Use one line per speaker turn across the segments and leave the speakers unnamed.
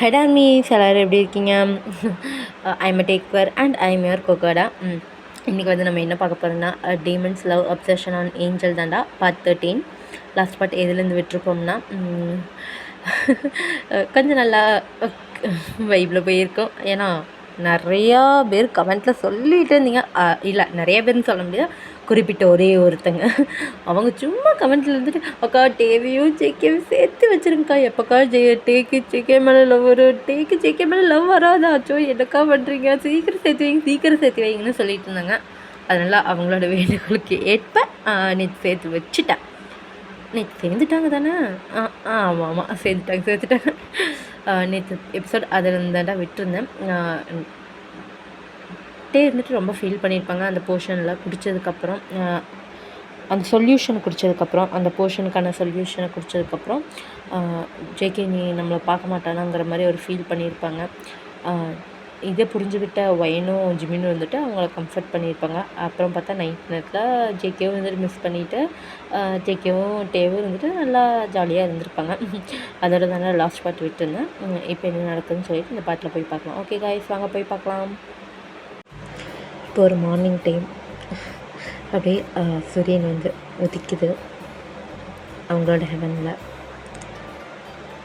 Head on maize எல்லோரும் எப்படி இருக்கீங்க? ஐம் அ டேக்வர் அண்ட் ஐம் யுவர் கோகோடா. இன்றைக்கி வந்து நம்ம என்ன பார்க்க போகிறோம்னா demons love obsession on angel தாண்டா பார்ட் 13. லாஸ்ட் பார்ட் எதுலேருந்து விட்டுருப்போம்னா கொஞ்சம் நல்லா வைப்பில் போயிருக்கோம். ஏன்னா நிறையா பேர் கமெண்ட்டில் சொல்லிகிட்டு இருந்தீங்க. இல்லை, நிறைய பேர்னு சொல்ல முடியாது, குறிப்பிட்ட ஒரே ஒருத்தங்க அவங்க சும்மா கமெண்ட்டில் இருந்துட்டு அக்கா டேவியும் ஜேகேவும் சேர்த்து வச்சுருங்கக்கா, எப்போக்கா டேக்கு ஜேகே மேலே லவ் வரும், டேக்கு ஜேகே மேலே லவ் வராதாச்சோ, என்னக்கா பண்ணுறீங்க, சீக்கிரம் சேர்த்து வைங்க, சீக்கிரம் சேர்த்து வைங்கன்னு சொல்லிட்டு இருந்தாங்க. அதனால் அவங்களோட வேண்டுகோளுக்கு ஏற்ப நேற்று சேர்த்து வச்சுட்டேன். நேற்று சேர்ந்துட்டாங்க தானே? ஆமாம் ஆமாம், சேர்த்துட்டாங்க. நேற்று எபிசோட் அதில் இருந்தாண்டா விட்டுருந்தேன். இருந்துட்டு ரொம்ப ஃபீல் பண்ணியிருப்பாங்க அந்த போர்ஷனில் குடித்ததுக்கப்புறம், அந்த சொல்யூஷனை குடித்ததுக்கப்புறம், அந்த போர்ஷனுக்கான சொல்யூஷனை குடித்ததுக்கப்புறம் ஜேகே நீ நம்மளை பார்க்க மாட்டானாங்கிற மாதிரி ஒரு ஃபீல் பண்ணியிருப்பாங்க. இதை புரிஞ்சுக்கிட்ட ஒயனும் ஜிமினும் வந்துட்டு அவங்கள கம்ஃபர்ட் பண்ணியிருப்பாங்க. அப்புறம் பார்த்தா நைட் நேரத்தில் ஜேகேவும் வந்துட்டு மிஸ் பண்ணிவிட்டு ஜேகேவும் டேவும் வந்துட்டு நல்லா ஜாலியாக இருந்திருப்பாங்க. அதோட தானே லாஸ்ட் பார்ட் விட்டுருந்தேன். இப்போ என்ன நடக்குதுன்னு சொல்லிட்டு இந்த பாட்டில் போய் பார்க்கலாம். ஓகே காய்ஸ், வாங்க போய் பார்க்கலாம். இப்போ ஒரு மார்னிங் டைம் அப்படியே சூரியன் வந்து உதிக்குது அவங்களோட ஹெவனில்.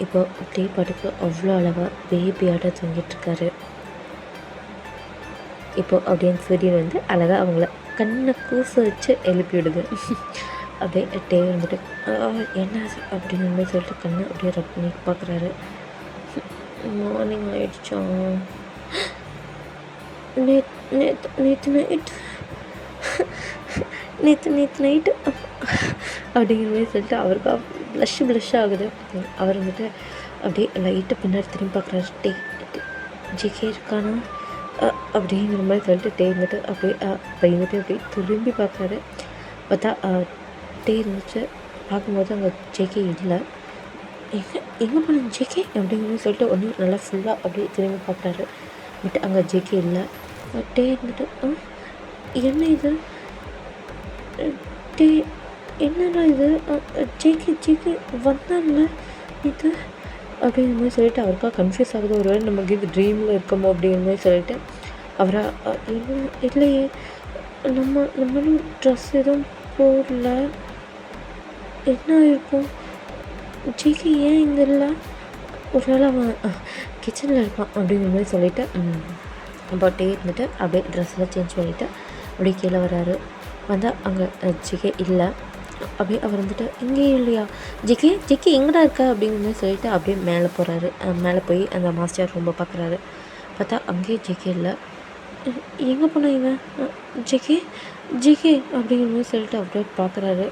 இப்போ அப்படியே பாட்டுக்கு அவ்வளோ அழகாக பேபியாட்ட தூங்கிட்டுருக்காரு. இப்போ அப்படியே சூரியன் வந்து அழகாக அவங்கள கண்ணை கூச வச்சு எழுப்பி விடுது. அப்படியே டே வந்துட்டு என்ன அப்படின்னு சொல்லிட்டு கண்ணை அப்படியே ரப் பண்ணி பார்க்குறாரு. மார்னிங் ஆகிடுச்சா? நேற்று நைட்டு அப்படிங்கிற மாதிரி சொல்லிட்டு அவருக்கு ப்ளஷ் ஆகுது. அவர் வந்துட்டு அப்படியே லைட்டாக பின்னாடி திரும்பி பார்க்குறாரு. ஜேகே இருக்கானா அப்படிங்கிற மாதிரி சொல்லிட்டு வந்துட்டு அப்படியே பயந்துட்டு அப்படியே திரும்பி பார்க்குறாரு. பார்த்தா இருந்துச்சு. பார்க்கும்போது அங்கே ஜேகே இல்லை. எங்கே போனேன் ஜேகே அப்படிங்கிற மாதிரி சொல்லிட்டு ஒன்று நல்லா ஃபுல்லாக அப்படியே திரும்பி பார்க்குறாரு. பட் அங்கே ஜேகே இல்லை. இருந்துட்டு என்ன இது என்னடா இது, ஜேகே வந்தான்ல இது அப்படிங்கிற மாதிரி சொல்லிட்டு அவருக்காக கன்ஃபியூஸ் ஆகுது. ஒருவேளை நமக்கு இது ட்ரீமில் இருக்கமோ அப்படிங்கிற மாதிரி சொல்லிட்டு அவரை என்ன இல்லையே நம்மளும் ட்ரெஸ் எதுவும் போடல, என்ன இருக்கும், ஜேகே ஏன் இங்கே இல்லை, ஒருவேளை அவன் கிச்சனில் இருப்பான் அப்படிங்கிற மாதிரி சொல்லிவிட்டு போட்டே இருந்துட்டு அப்படியே ட்ரெஸ்ஸெல்லாம் சேஞ்ச் பண்ணிவிட்டு அப்படியே கீழே வராரு. வந்தால் அங்கே ஜேகே இல்லை. அப்படியே அவர் வந்துட்டு இங்கேயும் இல்லையா, ஜேகே எங்கடா இருக்கா அப்படிங்கிற மாதிரி சொல்லிவிட்டு அப்படியே மேலே போகிறாரு. மேலே போய் அந்த மாஸ்டர் ரொம்ப பார்க்குறாரு. பார்த்தா அங்கேயும் ஜேகே இல்லை. எங்கே போனால் இவன் ஜேகே அப்படிங்கிற மாதிரி சொல்லிட்டு அப்படியே பார்க்குறாரு.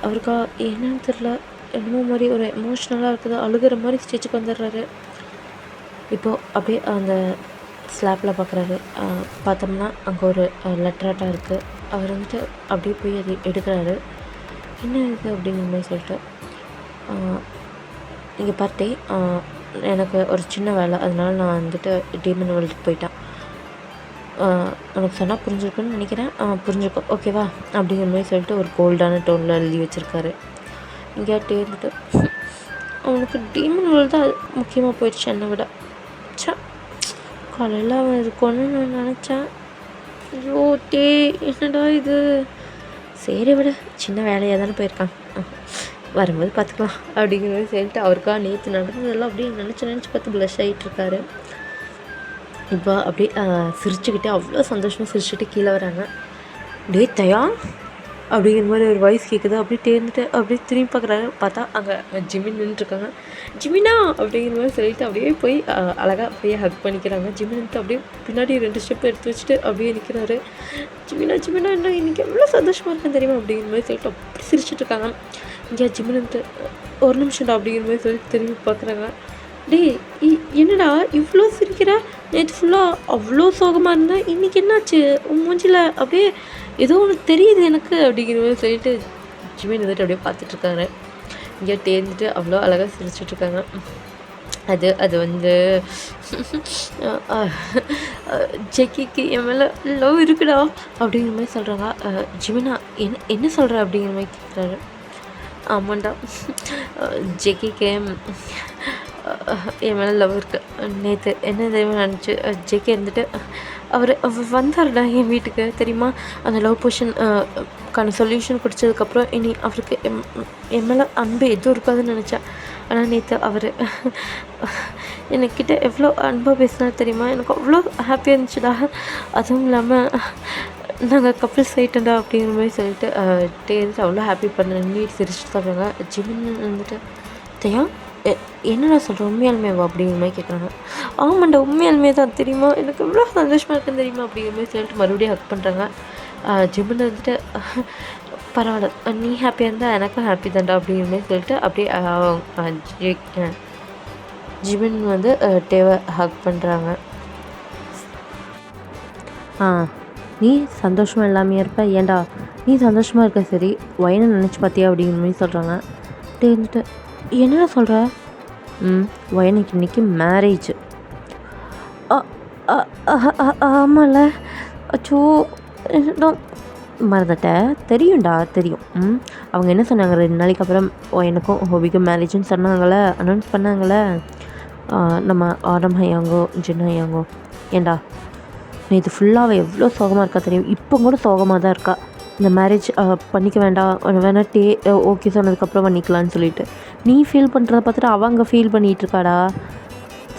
அவருக்கா என்னன்னு தெரில, என்னமோ மாதிரி ஒரு எமோஷ்னலாக இருக்குது, அழுகிற மாதிரி ஸ்டேஜுக்கு வந்துடுறாரு. இப்போது அப்படியே அந்த ஸ்லாப்பில் பார்க்குறாரு. பார்த்தோம்னா அங்கே ஒரு லெட்டராட்டாக இருக்குது. அவர் வந்துட்டு அப்படியே போய் அது எடுக்கிறாரு. என்ன இது அப்படிங்கிற மாதிரி சொல்லிட்டு இங்கே பார்த்தே எனக்கு ஒரு சின்ன வேலை, அதனால நான் வந்துட்டு டீமன் வேர்ல்டுக்கு போயிட்டேன். உனக்கு சொன்னால் புரிஞ்சுருக்குன்னு நினைக்கிறேன், புரிஞ்சுக்கோ ஓகேவா அப்படிங்கிற மாதிரி சொல்லிட்டு ஒரு கோல்டான டோனில் எழுதி வச்சுருக்காரு. இங்கே இருந்துட்டு அவனுக்கு டீமன் வேர்ல்டு தான் முக்கியமாக போயிடுச்சு என்னை விட. காலையில் அவன் இருக்கும்னு நான் நினச்சேன். ஐயோ என்னடா இது, சரி விட, சின்ன வேலையாக தானே போயிருக்கான், வரும்போது பார்த்துக்கலாம் அப்படிங்கிற மாதிரி சொல்லிட்டு அவருக்கா நேற்று நடந்ததெல்லாம் அப்படியே நினச்சி பார்த்து ப்ளஷ் ஆகிட்டுருக்காரு. இப்போ அப்படியே சிரிச்சுக்கிட்டே அவ்வளோ சந்தோஷமாக சிரிச்சுட்டு கீழே வராங்க. அப்படியே தயா அப்படிங்கிற மாதிரி ஒரு வாய்ஸ் கேட்குது. அப்படியே தேர்ந்துட்டு அப்படியே திரும்பி பார்க்குறாரு. பார்த்தா அங்கே ஜிமின் நின்றுருக்காங்க. ஜிமினா அப்படிங்கிற மாதிரி சொல்லிட்டு அப்படியே போய் அழகாக போய் ஹக் பண்ணிக்கிறாங்க. ஜிமின் அப்படியே பின்னாடி 2 ஸ்டெப் எடுத்து வச்சுட்டு அப்படியே நிற்கிறாரு. ஜிமினா என்ன இன்றைக்கி எவ்வளோ சந்தோஷமாக இருக்குன்னு தெரியுமா அப்படிங்கிற மாதிரி சொல்லிட்டு அப்படி சிரிச்சுட்டு இருக்காங்க. இங்கே ஜிமின் ஒரு நிமிஷம்டா அப்படிங்கிற மாதிரி சொல்லிட்டு திரும்பி பார்க்குறாங்க. என்னடா இவ்வளோ சிரிக்கிறா, நேற்று ஃபுல்லாக அவ்வளோ சோகமாக இருந்தேன், இன்றைக்கி என்னாச்சு உன் மூஞ்சில் அப்படியே ஏதோ ஒன்று தெரியுது எனக்கு அப்படிங்கிற மாதிரி சொல்லிட்டு ஜிமின் வந்துட்டு அப்படியே பார்த்துட்ருக்காங்க. இங்கே தேர்ந்துட்டு அவ்வளோ அழகாக சிரிச்சிட்ருக்காங்க. அது வந்து ஜெக்கிக்கு என் மேலே லவ் இருக்குடா அப்படிங்கிற மாதிரி சொல்கிறாங்க. ஜிமினா என்ன சொல்கிற அப்படிங்கிற மாதிரி கேட்குறாரு. ஆமாண்டா, ஜெக்கிக்கு என் மேலே லவ் இருக்குது. நேற்று என்ன தெரியுமா நினச்சி ஜேகே இருந்துட்டு அவர் வந்தார்டா என் வீட்டுக்கு தெரியுமா, அந்த லவ் பொஷன் கான சொல்யூஷன் குடித்ததுக்கப்புறம் இனி அவருக்கு என் மேலே அன்பு எதுவும் இருக்காதுன்னு நினச்சேன். ஆனால் நேற்று அவர் என்கிட்ட எவ்வளோ அன்பாக பேசினார் தெரியுமா, எனக்கு அவ்வளோ ஹாப்பியாக இருந்துச்சுடா. அதுவும் இல்லாமல் நாங்கள் கப்பிள்ஸ் ஆகிட்டோண்டா அப்படிங்கிற மாதிரி சொல்லிட்டு இருந்துட்டு அவ்வளோ ஹாப்பி பண்ண நீட் சிரிச்சுட்டு சொல்கிறாங்க. ஜிமின் வந்துட்டு தெரியும் என்னடா சொல்கிறேன் உண்மையாலுமேவா அப்படிங்கிற மாதிரி கேட்குறாங்க. ஆமாண்டா உண்மையாலுமே தான் தெரியுமா, எனக்கு எவ்வளோ சந்தோஷமாக இருக்குன்னு தெரியுமா அப்படிங்கிற மாதிரி சொல்லிட்டு மறுபடியும் ஹக் பண்ணுறாங்க. ஜிமின் வந்துட்டு பரவாயில்ல நீ ஹாப்பியாக இருந்தால் எனக்கும் ஹாப்பி தான்டா அப்படிங்கிற மாதிரி சொல்லிட்டு அப்படியே ஜிமின் வந்து டேவை ஹக் பண்ணுறாங்க. நீ சந்தோஷமாக இல்லாமல் இருப்ப, ஏன்டா நீ சந்தோஷமாக இருக்க சரி வயனை நினச்சி பார்த்தியா அப்படிங்கிற மாதிரி சொல்கிறாங்க. இருந்துட்டு என்னடா சொல்கிற, வயனுக்கு இன்றைக்கி மேரேஜ். ஆமாம்ல, அச்சோ மறந்துட்டேன், தெரியும்டா தெரியும். அவங்க என்ன சொன்னாங்க 2 நாளைக்கு அப்புறம் எனக்கும் ஹோபிக்கும் மேரேஜ்னு சொன்னாங்களே, அனௌன்ஸ் பண்ணாங்களே நம்ம ஆடம் ஹையாங்கோ ஜின் ஹையாங்கோ. ஏண்டா நேற்று ஃபுல்லாக எவ்வளோ சோகமாக இருக்கா தெரியும், இப்போ கூட சோகமாக தான் இருக்கா. இந்த மேரேஜ் பண்ணிக்க வேண்டாம் வேணால் ஓகே சொன்னதுக்கப்புறம் பண்ணிக்கலான்னு சொல்லிட்டு நீ ஃபீல் பண்ணுறத பார்த்துட்டு அவங்க ஃபீல் பண்ணிகிட்ருக்காடா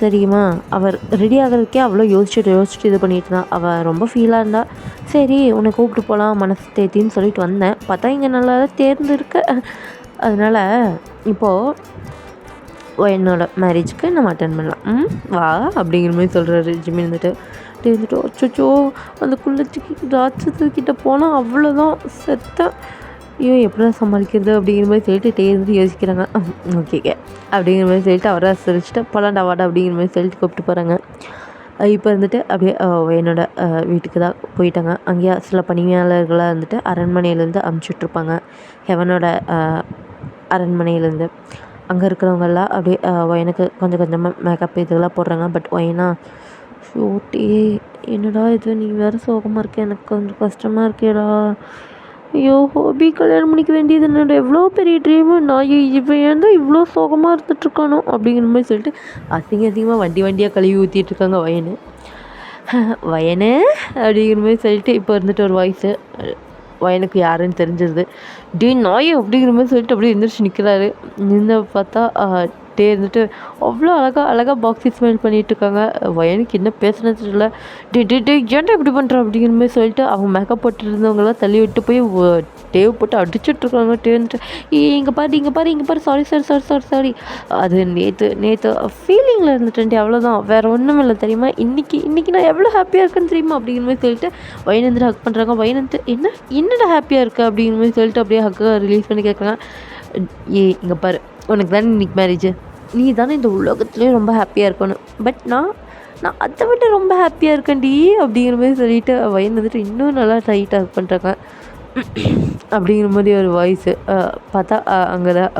தெரியுமா. அவர் ரெடி ஆகிறதுக்கே அவ்வளோ யோசிச்சுட்டு இது பண்ணிட்டு தான். அவள் ரொம்ப ஃபீலாக இருந்தா. சரி உன்னை கூப்பிட்டு போகலாம் மனசு தேத்தின்னு சொல்லிட்டு வந்தேன், பார்த்தா இங்கே நல்லா தேர்ந்துருக்கு. அதனால் இப்போது என்னோட மேரேஜுக்கு நம்ம அட்டன் பண்ணலாம் வா அப்படிங்கிற மாதிரி சொல்கிறாரு ஜிம்மி இருந்துட்டு அச்சோ அந்த குள்ளத்துக்கு ராட்சத்துக்கிட்ட போனால் அவ்வளோதான் செத்தேன், ஐயோ எப்படிதான் சமாளிக்கிறது அப்படிங்கிற மாதிரி சொல்லிட்டு இருந்து யோசிக்கிறாங்க. ஓகே அப்படிங்கிற மாதிரி சொல்லிட்டு அவரை சிரிச்சுட்டு பலாண்டா வாடா அப்படிங்கிற மாதிரி சொல்லிட்டு கூப்பிட்டு போகிறாங்க. இப்போ வந்துட்டு அப்படியே என்னோட வீட்டுக்கு தான் போயிட்டாங்க. அங்கேயே சில பணியாளர்களாக இருந்துட்டு அரண்மனையிலேருந்து அமுச்சிட்ருப்பாங்க. ஹெவனோட அரண்மனையிலேருந்து அங்கே இருக்கிறவங்கெல்லாம் அப்படியே எனக்கு கொஞ்சம் கொஞ்சமாக மேக்கப் இதெல்லாம் போடுறாங்க. பட் ஒயனா ஷோட்டே என்னடா இது, நீ வேறு சோகமாக இருக்க, எனக்கு கொஞ்சம் கஷ்டமாக இருக்கேடா. ஐயோ ஹோபி கல்யாணம் பண்ணிக்க வேண்டியது என்னோட எவ்வளோ பெரிய ட்ரீமு, நான் இவன் ஏன் தான் இவ்வளோ சோகமாக இருந்துட்டுருக்கானோ அப்படிங்கிற மாதிரி சொல்லிட்டு அதிகமாக வண்டியாக கழுவி ஊற்றிட்டுருக்காங்க வயனு அப்படிங்கிற மாதிரி சொல்லிட்டு இப்போ இருந்துட்டு ஒரு வாய்ஸு வயனுக்கு யாருன்னு தெரிஞ்சிருது. நாய் அப்படிங்கிற மாதிரி சொல்லிட்டு அப்படியே எழுந்திரிச்சு நிற்கிறாரு. நின்று பார்த்தா இருந்துட்டு அவ்வளோ அழகாக பாக்ஸி ஸ்மைல் பண்ணிகிட்ருக்காங்க. வயனுக்கு என்ன பேசுனது தெரியல. ஏன்டா இப்படி பண்ணுறோம் அப்படிங்கிற மாதிரி சொல்லிட்டு அவங்க மேக்கப் போட்டு இருந்தவங்களாம் தள்ளி விட்டு போய் டேவ் போட்டு அடிச்சுட்ருக்காங்க. வந்துட்டு இங்கே பாரு சாரி அது நேற்று ஃபீலிங்கில் இருந்துட்டேன்டி, அவ்வளோதான், வேறு ஒன்றும் இல்லை தெரியுமா. இன்றைக்கி நான் எவ்வளோ ஹாப்பியாக இருக்கேன்னு தெரியுமா அப்படிங்கிற மாதிரி சொல்லிட்டு வயன் வந்துட்டு ஹக் பண்ணுறாங்க. வயன் வந்துட்டு என்னடா ஹாப்பியாக இருக்குது அப்படிங்கிற மாதிரி சொல்லிட்டு அப்படியே ஹக்கை ரிலீஸ் பண்ணி கேட்குறாங்க. இங்கே பாரு உனக்கு தானே இன்றைக்கி மேரேஜு, நீ தானே இந்த உலகத்துலேயே ரொம்ப ஹாப்பியாக இருக்கணும், பட் நான் அதை விட ரொம்ப ஹாப்பியாக இருக்கேன்டி அப்படிங்கிற மாதிரி சொல்லிவிட்டு வயன் வந்துட்டு இன்னும் நல்லா டைட்டாக ஹக் பண்ணுறாங்க. அப்படிங்கிற மாதிரி ஒரு வாய்ஸு பார்த்தா அங்கே தான்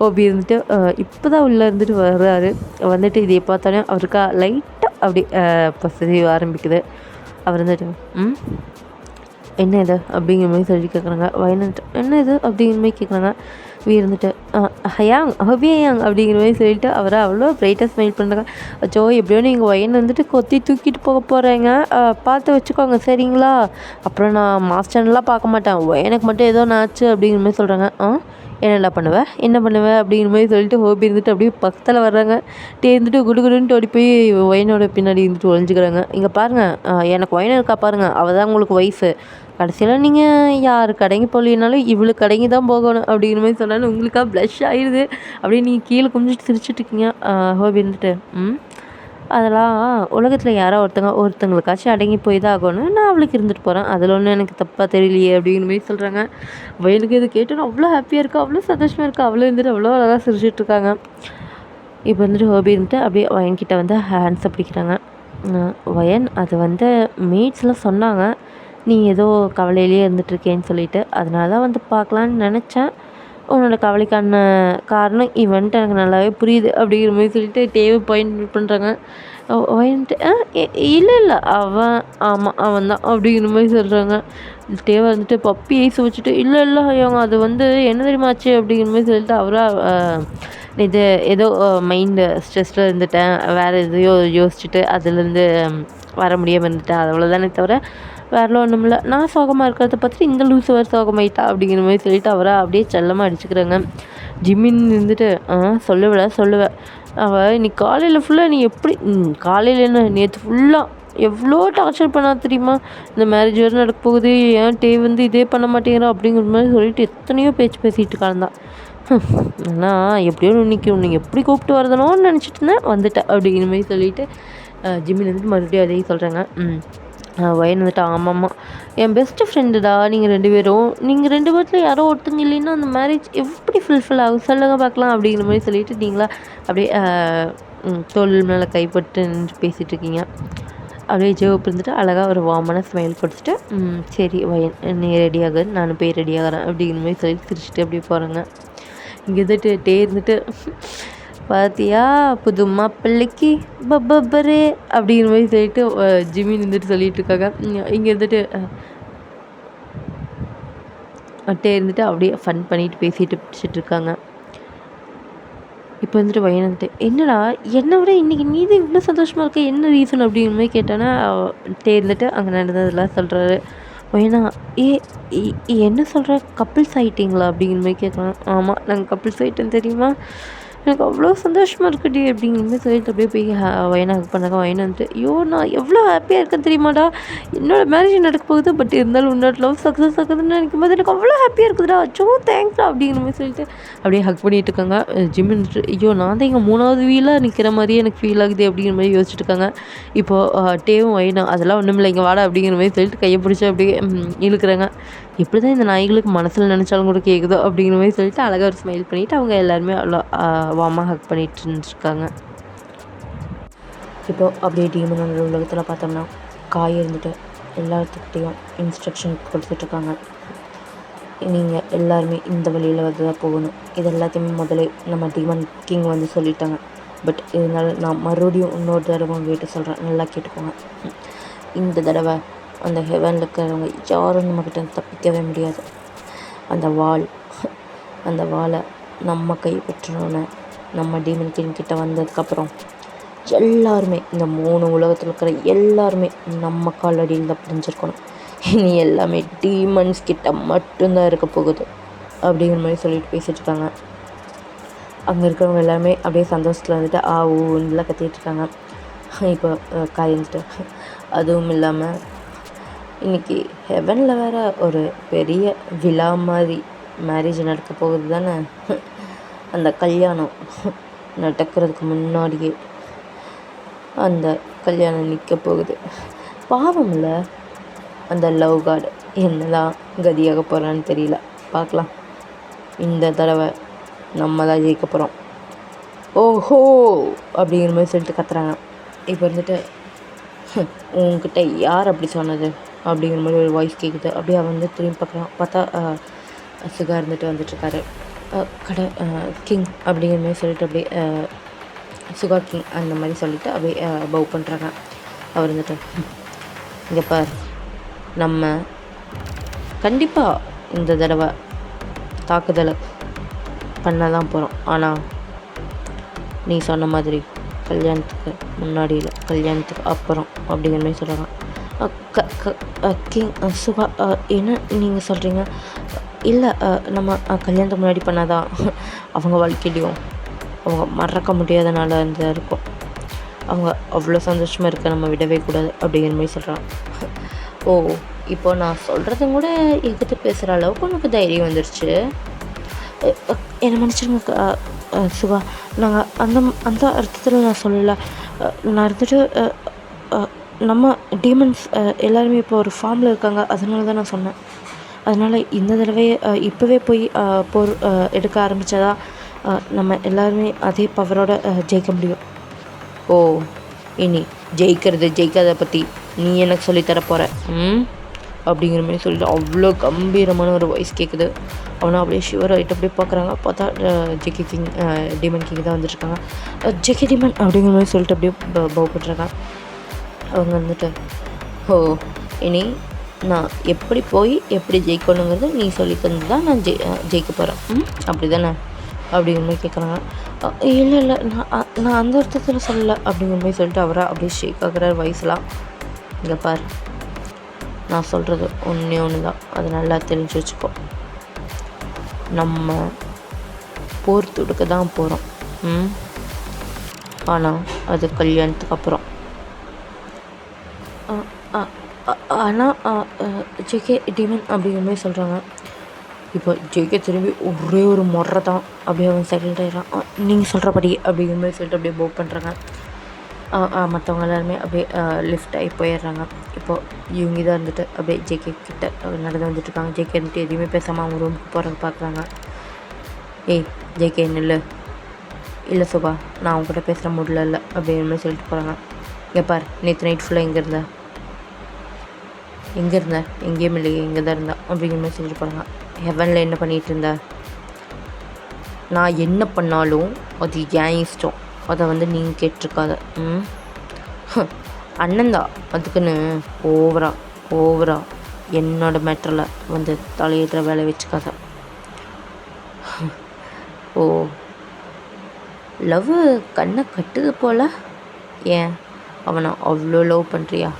ஹோபி இருந்துட்டு இப்போ தான் உள்ளே இருந்துட்டு வர்றாரு. வந்துட்டு இதை பார்த்தோன்னே அவருக்கா லைட்டாக அப்படி பொசசிவ் ஆரம்பிக்குது. அவர் வந்துட்டு என்ன இது அப்படிங்கிற மாதிரி சொல்லி கேட்குறாங்க. வயனன்ட்டு என்ன இது அப்படிங்கிற மாதிரி கேட்குறாங்க. இருந்துட்டு ஹோபி அப்படிங்கிற மாதிரி சொல்லிட்டு அவரை அவ்வளோ பிரைட்டாக ஸ்மைல் பண்ணுறாங்க. அச்சோ எப்படியோ நீங்கள் வயன் வந்துட்டு கொத்தி தூக்கிட்டு போக போகிறேங்க, பார்த்து வச்சுக்கோங்க சரிங்களா, அப்புறம் நான் மாஸ்டர்லாம் பார்க்க மாட்டேன், எனக்கு மட்டும் ஏதோ நாச்சு அப்படிங்கிற மாதிரி சொல்கிறாங்க. என்ன பண்ணுவேன் அப்படிங்கிற மாதிரி சொல்லிட்டு ஹோபி இருந்துட்டு அப்படியே பக்கத்தில் வர்றாங்க. இருந்துட்டு குடுகுடுன்ட்டு ஓடி போய் ஒயனோட பின்னாடி இருந்துட்டு ஒழிஞ்சிக்கிறாங்க. இங்கே பாருங்கள் எனக்கு ஒயன் இருக்கா பாருங்கள், அவள் தான் உங்களுக்கு ஒய்ஃபு, கடைசியில் நீங்கள் யார் கடைக்கு போகலினாலும் இவ்வளோ கடைக்கு தான் போகணும் அப்படிங்கிற மாதிரி சொன்னாலும் உங்களுக்காக ப்ளஷ் ஆயிடுது. அப்படியே நீங்கள் கீழே குமிச்சிட்டு சிரிச்சுட்ருக்கீங்க. ஹோபி இருந்துட்டு அதெல்லாம் உலகத்தில் யாரோ ஒருத்தங்களுக்காச்சும் அடங்கி போய் தான் ஆகணும், நான் அவளுக்கு இருந்துட்டு போகிறேன், அதில் ஒன்றும் எனக்கு தப்பாக தெரியலையே அப்படிங்கிற மாதிரி சொல்கிறாங்க. வயலுக்கு இது கேட்டோன்னு அவ்வளோ ஹாப்பியாக இருக்கா, அவ்வளோ சந்தோஷமாக இருக்கா, அவ்வளோ இருந்துட்டு அவ்வளோ அழகாக சிரிச்சிட்ருக்காங்க. இப்போ வந்துட்டு ஹோபி இருந்துட்டு அப்படியே வயன்கிட்ட வந்து ஹேண்ட்ஸை பிடிக்கிறாங்க. வயன் அது வந்து மேட்ஸ்லாம் சொன்னாங்க, நீ ஏதோ கவலையிலே இருந்துகிட்ருக்கேன்னு சொல்லிட்டு, அதனால தான் வந்து பார்க்கலான்னு நினச்சேன், உன்னோட கவலைக்கான காரணம் இவன்ட்டு எனக்கு நல்லாவே புரியுது அப்படிங்கிற மாதிரி சொல்லிட்டு டேவை பாயிண்ட் பண்ணுறாங்க. வந்துட்டு இல்லை அவன் ஆமாம் அவன் தான் அப்படிங்கிற மாதிரி சொல்கிறாங்க. டேவை வந்துட்டு பப்பி ஐஸ் வச்சுட்டு இல்லை அவங்க அது வந்து என்ன தெரியுமாச்சு அப்படிங்கிற மாதிரி சொல்லிட்டு அவராக இது ஏதோ மைண்டு ஸ்ட்ரெஸ்ஸில் இருந்துட்டேன், வேறு எதையோ யோசிச்சுட்டு அதுலேருந்து வர முடியாமல் இருந்துட்டேன், அவ்வளோதானே தவிர வேறெல்லாம் ஒன்றும் இல்லை. நான் சோகமாக இருக்கிறத பார்த்துட்டு இந்த லூஸு வேறு சோகமாயிட்டா அப்படிங்கிற மாதிரி சொல்லிட்டு அவரை அப்படியே செல்லமாக அடிச்சுக்கிறாங்க. ஜிம்மின் இருந்துட்டு சொல்லுவேன் அவள் இன்னைக்கு காலையில் ஃபுல்லாக நீ எப்படி காலையில் என்ன நேற்று ஃபுல்லாக எவ்வளோ டார்ச்சர் பண்ணா தெரியுமா, இந்த மேரேஜ் வேறு நடக்க போகுது, ஏன் டே வந்து இதே பண்ண மாட்டேங்கிறா அப்படிங்கிற மாதிரி சொல்லிட்டு எத்தனையோ பேச்சு பேசிகிட்டு கலந்தான். ஆனால் எப்படியோ இன்னைக்கு உன்னை எப்படி கூப்பிட்டு வரதனோன்னு நினச்சிட்டு இருந்தேன், வந்துட்டேன் அப்படிங்கிற மாதிரி சொல்லிட்டு ஜிம்மின் வந்துட்டு மறுபடியும் அதையும் சொல்கிறாங்க. வயன் வந்துட்டு ஆமாம்மா என் பெஸ்ட்டு ஃப்ரெண்டுடா நீங்கள் 2 பேரும், நீங்கள் 2 பேர்த்தில் யாரோ ஒருத்தங்க இல்லைன்னா அந்த மேரேஜ் எப்படி ஃபுல்ஃபில் ஆகும் சொல்லுங்க பார்க்கலாம் அப்படிங்கிற மாதிரி சொல்லிட்டு நீங்களா அப்படியே தோல் மேலே கைப்பட்டு நின்று பேசிகிட்டு இருக்கீங்க. அப்படியே ஜோப் இருந்துட்டு அழகாக ஒரு வார்மான ஸ்மைல் கொடுத்துட்டு சரி வயன் நீ ரெடியாகு, நான் போய் ரெடியாகிறேன் அப்படிங்கிற மாதிரி சொல்லிட்டு சிரிச்சுட்டு அப்படியே போகிறேங்க. இங்கே இருந்துட்டு டே இருந்துட்டு பார்த்தியா புது மாப்பிள்ளைக்கு பப்பரே அப்படிங்கிற மாதிரி சொல்லிட்டு ஜிம்மின் இருந்துட்டு சொல்லிட்டு இருக்காங்க. இங்கே இருந்துட்டு டே இருந்துட்டு அப்படியே ஃபன் பண்ணிட்டு பேசிட்டு பிடிச்சிட்டு இருக்காங்க. இப்போ வந்துட்டு வயன் வந்துட்டு என்னடா என்னை விட இன்றைக்கி நீ தான் இவ்வளோ சந்தோஷமாக இருக்க, என்ன ரீசன் அப்படிங்கிற மாதிரி கேட்டானா டே இருந்துட்டு அங்கே நடந்ததெல்லாம் சொல்கிறாரு. வயனா என்ன சொல்கிற, கப்பிள்ஸ் ஆகிட்டிங்களா அப்படிங்கிற மாதிரி கேட்குறான். ஆமாம் நாங்கள் கப்பிள்ஸ் ஆகிட்டேன்னு தெரியுமா, எனக்கு அவ்வளோ சந்தோஷமாக இருக்குடி அப்படிங்கிற மாதிரி சொல்லிட்டு அப்படியே போய் வயனை ஹக் பண்ணாங்க. வயனை வந்துட்டு ஐயோ நான் எவ்வளோ ஹாப்பியாக இருக்கேன் தெரியுமாடா, என்னோடய மேரேஜ் நடக்க போகுது, பட் இருந்தாலும் உன்னோட லவ் சக்ஸஸ் ஆகுதுன்னு நினைக்கும் போது எனக்கு அவ்வளோ ஹாப்பியாக இருக்குதுடா, அச்சோ தேங்க்ஸ்டா அப்படிங்கிற மாதிரி சொல்லிட்டு அப்படியே ஹக் பண்ணிட்டு இருக்காங்க. ஜிம் வந்துட்டு ஐயோ நான் தான் இங்கே 3வது வீலாக நிற்கிற மாதிரியே எனக்கு ஃபீல் ஆகுது அப்படிங்கிற மாதிரி யோசிச்சுட்டு இருக்காங்க. இப்போது டேவும் வயனும் அதெல்லாம் ஒன்றும் இல்லை இங்கே வாடா அப்படிங்கிற மாதிரி சொல்லிட்டு கையை பிடிச்சி அப்படியே இழுக்கிறாங்க. எப்படி தான் இந்த நாய்களுக்கு மனசில் நினச்சாலும் கூட கேட்குதோ அப்படிங்கிற மாதிரி சொல்லிட்டு அழகாக ஒரு ஸ்மைல் பண்ணிவிட்டு அவங்க எல்லாருமே அவ்வளோ வார்மாக ஹக் பண்ணிட்டு இருந்துருக்காங்க. இப்போது அப்படியே டீமன் உலகத்தில் பார்த்தோம்னா காய் இருந்துட்டு எல்லாத்துக்கிட்டேயும் இன்ஸ்ட்ரக்ஷன் கொடுத்துட்ருக்காங்க. நீங்கள் எல்லாருமே இந்த வழியில் வந்து தான் போகணும், இது எல்லாத்தையுமே முதலே நம்ம டீமன் கிங் வந்து சொல்லிட்டாங்க. பட் இதனால் நான் மறுபடியும் இன்னொரு தடவை உங்கள்கிட்ட சொல்கிறேன், நல்லா கேட்டுக்கோங்க. இந்த தடவை அந்த ஹெவனில் இருக்கிறவங்க யாரும் நம்மக்கிட்ட தப்பிக்கவே முடியாது. அந்த வாளை நம்ம கைப்பற்றணுன்னு நம்ம டீமன் கிங் கிட்ட வந்ததுக்கப்புறம் எல்லாருமே இந்த 3 உலகத்தில் இருக்கிற எல்லாருமே நம்ம காலடியில் தான் பிடிஞ்சிருக்கணும். இனி எல்லாமே டீமன்ஸ் கிட்ட மட்டும்தான் இருக்க போகுது அப்படிங்கிற மாதிரி சொல்லிட்டு பேசிகிட்டு இருக்காங்க. அங்கே இருக்கிறவங்க எல்லாருமே அப்படியே சந்தோஷத்தில் வந்துட்டு ஊன்னுலாம் கத்திகிட்டு இருக்காங்க. இப்போ காய்ஞ்சிட்டு அதுவும் இல்லாமல் இன்றைக்கி ஹெவனில் வேறு ஒரு பெரிய விழா மாதிரி மேரேஜ் நடக்க போகுது தானே, அந்த கல்யாணம் நடக்கிறதுக்கு முன்னாடியே அந்த கல்யாணம் நிற்க போகுது. பாவமில்ல அந்த லவ் கார்டு என்னதான் கதியாக போகிறான்னு தெரியல, பார்க்கலாம். இந்த தடவை நம்ம தான் ஜெயிக்க போகிறோம், ஓஹோ அப்படிங்கிற மாதிரி சொல்லிட்டு கத்துறாங்க. இப்போ வந்துட்டு உங்ககிட்ட யார் அப்படி சொன்னது அப்படிங்கிற மாதிரி ஒரு வாய்ஸ் கேட்குது. அப்படியே அவன் வந்து திரும்பி பார்க்குறான். பார்த்தா சுகா இருந்துட்டு வந்துட்டுருக்காரு. கிங் அப்படிங்கிற மாதிரி சொல்லிட்டு அப்படியே சுகா கிங் அந்த மாதிரி சொல்லிவிட்டு அப்படியே பவ் பண்ணுறாங்க. அவர் வந்துட்டு இங்கே பார், நம்ம கண்டிப்பாக இந்த தடவை தாக்குதலை பண்ண தான் போகிறோம், ஆனால் நீ சொன்ன மாதிரி கல்யாணத்துக்கு முன்னாடி இல்லை, கல்யாணத்துக்கு அப்புறம் அப்படிங்கிற மாதிரி சொல்கிறாங்க. கிங் சுகா என்ன நீங்கள் சொல்கிறீங்க? இல்லை நம்ம கல்யாணத்துக்கு முன்னாடி பண்ணாதான் அவங்க வாழ்க்கையிலையும் அவங்க மறக்க முடியாதனால இருந்தால் இருக்கும், அவங்க அவ்வளோ சந்தோஷமாக இருக்க நம்ம விடவே கூடாது அப்படிங்கிற மாதிரி சொல்கிறாங்க. ஓ இப்போ நான் சொல்கிறதும் கூட எதிர்த்து பேசுகிற அளவுக்கு உனக்கு தைரியம் வந்துருச்சு. என்னை மன்னிச்சிருங்க சுகா, நாங்கள் அந்த அர்த்தத்தில் நான் சொல்லலை. நான் இருந்துட்டு நம்ம டீமன்ஸ் எல்லாருமே இப்போ ஒரு ஃபார்மில் இருக்காங்க, அதனால தான் நான் சொன்னேன். அதனால் இந்த தடவை இப்போவே போய் போர் எடுக்க ஆரம்பித்ததா நம்ம எல்லாருமே அதே பவரோட ஜெயிக்க முடியும். ஓ இனி ஜெயிக்காத பற்றி நீ எனக்கு சொல்லித்தர போகிற? அப்படிங்கிற மாதிரி சொல்லிட்டு அவ்வளோ கம்பீரமான ஒரு வாய்ஸ் கேட்குது. அவனை அப்படியே ஷிவர் ஆகிட்டு அப்படியே பார்க்குறாங்க. பார்த்தா ஜேகே கிங் டீமன் கிங் தான் வந்துட்டுருக்காங்க. ஜேகே டீமன் அப்படிங்கிற மாதிரி சொல்லிட்டு அப்படியே பவ் பண்ணுறாங்க. அவங்க வந்துட்டு ஓ இனி நான் எப்படி போய் எப்படி ஜெயிக்கணுங்கிறது நீ சொல்லி தந்து தான் நான் ஜெயிக்க போகிறேன் அப்படி தானே அப்படிங்கிற மாதிரி கேட்குறாங்க. இல்லை இல்லை நான் அந்த அர்த்தத்தில் சொல்லலை அப்படிங்கிற மாதிரி சொல்லிட்டு அவரை அப்படியே ஷேக் ஆகிற வயசுலாம். இங்கே பார், நான் சொல்கிறது ஒன்று தான், அது நல்லா தெரிஞ்சு வச்சுக்கோ. நம்ம போர் தொடுக்க தான் போகிறோம், ஆனால் அது கல்யாணத்துக்கு அப்புறம். ஆனால் ஜேகே டீமன் அப்படிங்கிற மாதிரி சொல்கிறாங்க. இப்போ ஜேகே திரும்பி ஒரே ஒரு முறை தான் அப்படியே அவன் சைலண்ட் ஆகிடுறான். நீங்கள் சொல்கிறபடி அப்படிங்கிற மாதிரி சொல்லிட்டு அப்படியே புக் பண்ணுறாங்க. மற்றவங்க எல்லாருமே அப்படியே லிஃப்ட் ஆகி போயிடுறாங்க. இப்போது இவங்க தான் இருந்துட்டு அப்படியே ஜேகே கிட்ட நடந்து வந்துட்டுருக்காங்க. ஜேகே வந்துட்டு எதுவுமே பேசாமல் அவங்க ரூமுக்கு போகிறத பார்க்குறாங்க. ஏய் ஜேகே நில்லு. இல்லை சுபா, நான் அவங்ககிட்ட பேசுகிற முடியல இல்லை அப்படிங்கிற மாதிரி சொல்லிட்டு போகிறாங்க. இங்கே பார், நேற்று நைட் ஃபுல்லாக எங்கே இருந்தேன் எங்கேயும் இல்லையே, இங்கே தான் இருந்தா அப்படிங்கிற மாதிரி சொல்லிட்டு போகிறாங்க. ஹெவனில் என்ன பண்ணிகிட்டு இருந்த? நான் என்ன பண்ணாலும் அது ஏன் இஷ்டம், அதை வந்து நீங்கள் கேட்டிருக்காத. அண்ணன்தான் அதுக்குன்னு ஓவரா என்னோட மேட்டரில் வந்து தலையிடுற வேலை வச்சுக்காத. ஓ லவ் கண்ணை கட்டுது போல். ஏன் அவனை அவ்வளோ லவ் பண்ணுறியா?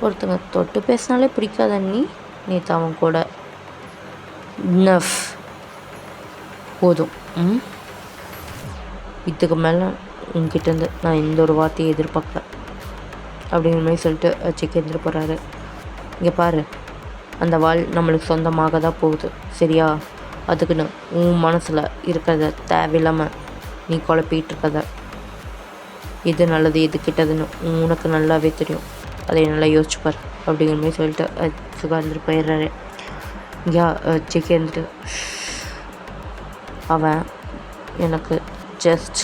ஒருத்தங்க தொட்டு பேசினாலே பிடிக்காத நீ நேற்று அவன் கூட நஃப் போதும். இதுக்கு மேலே உங்ககிட்டேருந்து நான் எந்த ஒரு வார்த்தையை எதிர்பார்க்கல அப்படிங்கிற மாதிரி சொல்லிட்டு செக் எடுத்துகிட்டு போகிறாரு. இங்கே பாரு, அந்த வாள் நம்மளுக்கு சொந்தமாக தான் போகுது சரியா? அதுக்குன்னு உன் மனசில் இருக்கிறத தேவையில்லாமல் நீ குழப்பிகிட்டு இருக்கத. எது நல்லது எது கெட்டதுன்னு உனக்கு நல்லாவே தெரியும், அதை நல்லா யோசிச்சுப்பார் அப்படிங்கிற மாதிரி சொல்லிட்டு சுகா இருந்துட்டு போயிடுறாரு. இங்கே ஜேகே இருந்துட்டு அவன் எனக்கு ஜஸ்ட்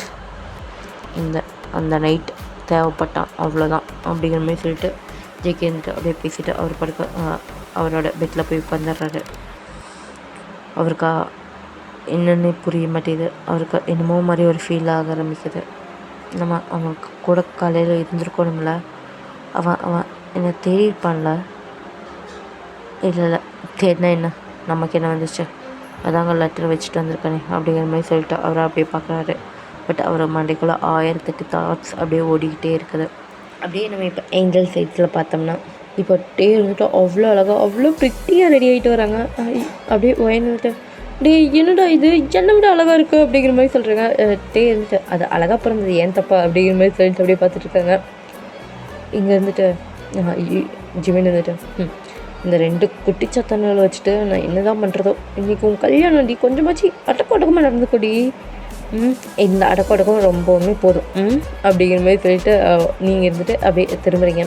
அந்த நைட் தேவைப்பட்டான் அவ்வளோதான் அப்படிங்கிற மாதிரி சொல்லிட்டு ஜேகே இருந்துட்டு அப்படியே பேசிவிட்டு அவர் படுக்க அவரோட பெட்டில் போய் உட்காந்துடுறாரு. அவருக்கா என்னென்னு புரிய மாட்டேது. அவருக்கு என்னமோ மாதிரி ஒரு ஃபீல் ஆக ஆரம்பிக்குது. நம்ம அவனுக்கு கூட காலையில் இருந்திருக்கணும்ல, அவன் என்னை தேடிருப்பான்ல. இல்லை தேடினா என்ன, நமக்கு என்ன வந்துச்சு, அதாங்க லெட்டர் வச்சுட்டு வந்திருக்கானே அப்படிங்கிற மாதிரி சொல்லிட்டு அவரை அப்படியே பார்க்குறாரு. பட் அவர் மண்டைக்குள்ளே 1008 தாட்ஸ் அப்படியே ஓடிக்கிட்டே இருக்குது. அப்படியே நம்ம இப்போ ஏஞ்சல் சைட்ஸில் பார்த்தோம்னா இப்போ டே இருந்துட்டு அவ்வளோ அழகாக அவ்வளோ ப்ரிட்டியாக ரெடி ஆகிட்டு வராங்க. அப்படியே வந்துட்டு டே என்னடா இது என்னை விட அழகாக இருக்குது அப்படிங்கிற மாதிரி சொல்கிறாங்க. டே இருந்துட்டு அது அழகாக பிறந்தது ஏன் தப்பா அப்படிங்கிற மாதிரி சொல்லிட்டு அப்படியே பார்த்துட்ருக்காங்க. இங்கே இருந்துட்டு ஜிமின் இருந்துட்டு இந்த 2 குட்டிச்சத்தங்களை வச்சுட்டு நான் என்ன தான் பண்ணுறதோ, இன்றைக்கி உன் கல்யாணம் டி கொஞ்சமாச்சு அடக்கொடக்கமாக நடந்துக்கொடி, இந்த அடக்கொடக்கம் ரொம்பவுமே போதும் அப்படிங்கிற மாதிரி சொல்லிட்டு நீங்கள் இருந்துட்டு அப்படியே திரும்புகிறீங்க.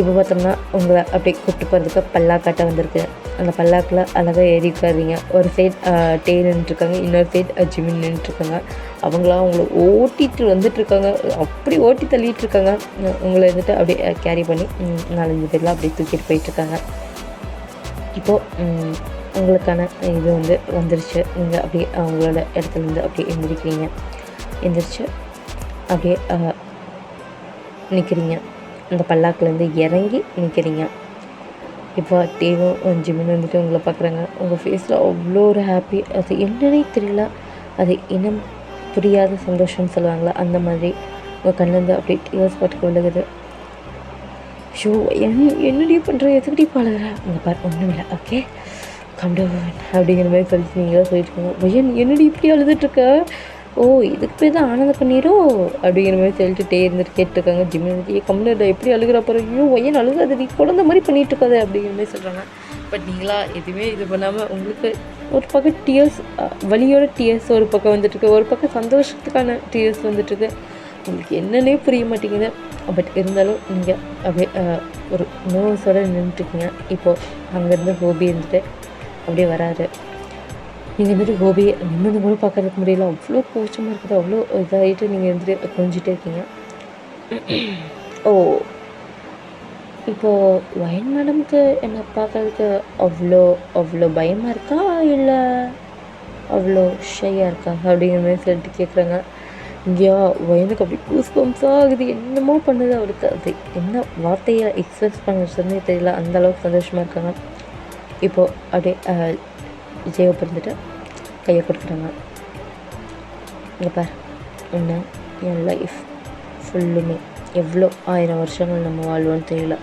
இப்போ பார்த்தோம்னா உங்களை அப்படியே கூப்பிட்டு போகிறதுக்கு பல்லாக்காட்ட வந்திருக்கு. அந்த பல்லாக்கில் அழகாக ஏறி உட்காருறீங்க. ஒரு சைட் டே நின்றுட்டுருக்காங்க, இன்னொரு சைட் ஜிமின் நின்றுட்டுருக்காங்க. அவங்களாம் உங்களை ஓட்டிகிட்டு வந்துட்டுருக்காங்க, அப்படி ஓட்டி தள்ளிகிட்ருக்காங்க. உங்களை வந்துட்டு அப்படியே கேரி பண்ணி 4-5 பேர்லாம் அப்படியே தூக்கிட்டு போயிட்டுருக்காங்க. இப்போது உங்களுக்கான இது வந்து வந்துருச்சு. நீங்கள் அப்படியே அவங்களோட இடத்துலேருந்து அப்படியே எந்திரிக்கிறீங்க. எந்திரிச்சு அப்படியே நிற்கிறீங்க. அந்த பல்லாக்குலேருந்து இறங்கி நிற்கிறீங்க. இப்போ டேவும் ஜிமின் வந்துட்டு உங்களை பார்க்குறாங்க. உங்கள் ஃபேஸில் அவ்வளோ ஒரு ஹாப்பி, அது என்னன்னே தெரியல, அது இனம் புரியாத சந்தோஷம்னு சொல்லுவாங்களா அந்த மாதிரி உங்கள் கண்ணிலேருந்து அப்படியே டியர்ஸ் பாட்டுக்கு விழுகுது. ஷோ என்னடி பண்ணுற, எதுக்கடி பழகுற? அங்கே பாரு ஒன்றும் இல்லை, ஓகே கம்டவன் அப்படிங்கிற மாதிரி சொல்லிட்டு நீங்களாம் சொல்லிட்டுருக்கோங்க. பையன் என்னடி இப்படி அழுதுட்ருக்க? ஓ இதுக்கு பேர் தான் ஆனந்த கண்ணீரோ அப்படிங்கிற மாதிரி சொல்லிட்டு இருந்துட்டு கேட்டுருக்காங்க. ஜிம்மின் வந்துட்டு கம்மிடா எப்படி அழுகிற அப்புறம் ஐயோ ஒய்யன் அழுகாது, நீ குழந்த மாதிரி பண்ணிகிட்டு இருக்காது அப்படிங்கிற மாதிரி சொல்கிறாங்க. பட் நீங்களா எதுவுமே இது பண்ணாமல் உங்களுக்கு ஒரு பக்கம் டியர்ஸ், வலியோட டியர்ஸ் ஒரு பக்கம் வந்துட்டுருக்கு, ஒரு பக்கம் சந்தோஷத்துக்கான டியர்ஸ் வந்துட்டுருக்கு. உங்களுக்கு என்னன்னே புரிய மாட்டேங்குது. பட் இருந்தாலும் நீங்கள் அப்படியே ஒரு நர்வஸோடு நின்றுட்டுருக்கீங்க. இப்போது அங்கேருந்து ஹோபி இருந்துட்டு அப்படியே வராரு. நீங்கள் வந்துட்டு ஹோபியை நிம்மதி கூட பார்க்கறதுக்கு முடியல, அவ்வளோ கூச்சமாக இருக்குது, அவ்வளோ இதாகிட்டு நீங்கள் வந்துட்டு கொஞ்சிட்டே இருக்கீங்க. ஓ இப்போது ஒயின் மேடம்க்கு என்னை பார்க்கறதுக்கு அவ்வளோ அவ்வளோ பயமாக இருக்கா இல்லை அவ்வளோ ஷையாக இருக்கா அப்படிங்கிற மாதிரி சொல்லிட்டு கேட்குறாங்க. இங்கேயா ஒயனுக்கு அப்படி கூஸ் பம்ப்ஸாக ஆகுது, என்னமோ பண்ணுது அவளுக்கு. அது என்ன வார்த்தையை எக்ஸ்பிரஸ் பண்ண தெரியல, அந்தளவுக்கு சந்தோஷமாக இருக்காங்க. இப்போது அப்படியே விஜயை பிறந்துட்டு கையை கொடுக்குறாங்க. இங்கே பார், என்ன என் லைஃப் ஃபுல்லுமே எவ்வளோ 1000 வருஷங்கள் நம்ம வாழ்வோன்னு தெரியல,